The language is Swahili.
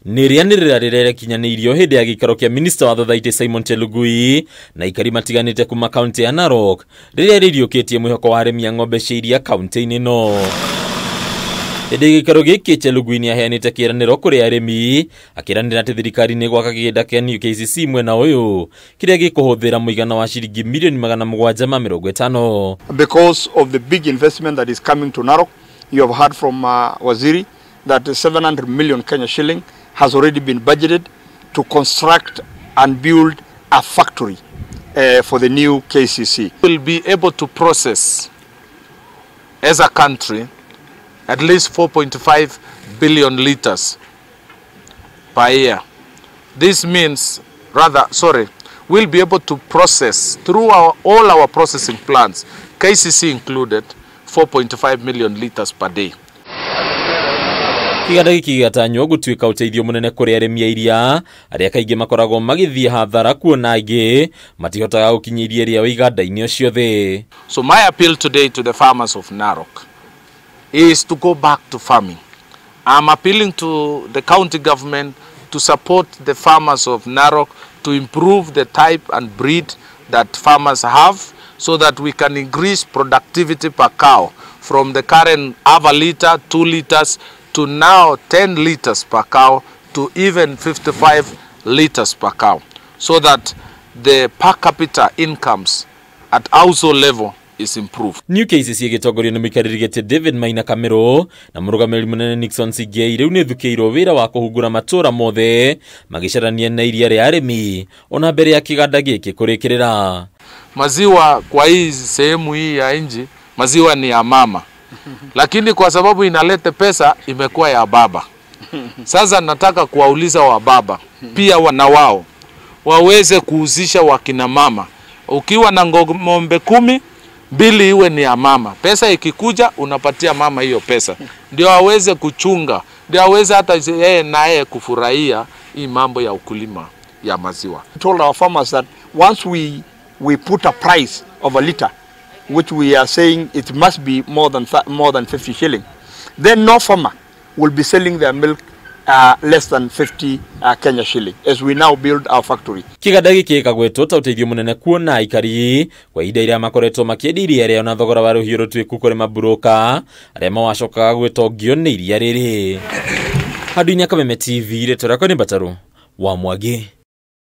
Nirianirira rirekinyanĩirio hĩndĩ ya gĩikaro kĩa minista wa Thathaitĩ Simon Chelugui na ikari matiganĩte kuma kaunti ya Narok rĩrĩa rĩriũkĩtie mwĩhoko wa arĩmi a ng'ombe cia iria kaunti-inĩ no. Hĩndĩ gĩikaro gĩkĩ Chelugui nĩaheanĩte kĩĩranĩro kũrĩ arĩmi akĩranĩra atĩ thirikari nĩ gwaka kĩgĩnda kĩa KCC mwena ũyũ kĩrĩa gĩkũhũthĩra mũigana wa ciringi mirioni 750. Because of the big investment that is coming to Narok, you have heard from Waziri that 700 million Kenya shilling has already been budgeted to construct and build a factory for the new KCC. We'll be able to process as a country at least 4.5 billion liters per year. This means, we'll be able to process through all our processing plants, KCC included, 4.5 million liters per day. Kĩganda gĩkĩ gĩgatanywo gũtuĩka ũteithio mũnene kũrĩ arĩmi a iria arĩa kaingĩ makoragwo magĩthiĩ hathara kuona angĩ matihotaga gũkinyĩria iria wa iganda-inĩ ũcio thĩ. So my appeal today to the farmers of Narok is to go back to farming. I'm appealing to the county government to support the farmers of Narok to improve the type and breed that farmers have so that we can increase productivity per cow from the current half a liter, 2 liters to now 10 liters per cow to even 55 liters per cow, so that the per capita incomes at household level is improved. New KCC gĩtongorio nĩ mũikarĩri David Maina Kamero na mũrũgamĩrĩri mũnene Nixon Sigei rĩu nĩ thukĩirwo wĩra wa kũhungura matũra mothe magĩcarania na iria rĩa arĩmi ona mbere ya kĩganda gĩkĩ kũrĩkĩrĩra. Maziwa kwa hii sehemu hii ya nchi, maziwa ni ya mama. Lakini kwa sababu inaleta pesa imekuwa ya baba. Sasa nataka kuwauliza wa baba pia na wao waweze kuhusisha wakina mama. Ukiwa na ng'ombe 10, 2 iwe ni ya mama. Pesa ikikuja unapatia mama hiyo pesa. Ndio aweze kuchunga, ndio aweze hata yeye naye kufurahia hii mambo ya ukulima ya maziwa. We told our farmers that once we put a price of a liter, which we are saying it must be more than 50 shilling, then no farmer will be selling their milk less than 50 Kenya shilling as we now build our factory. Kĩganda gĩkĩ gĩkagwetwo ta ũteithio mũnene kuona aikari kwa ihinda iria makoretwo makĩendia iria rĩao na thogora wa rũhiũ rũtuĩku kũrĩ maburoka arĩa mawacokaga gwĩtongio nĩ iria rĩrĩ. Handũ-inĩ Kameme TV rĩtwa rĩakwa nĩ Mbatarũ wa Mwagi.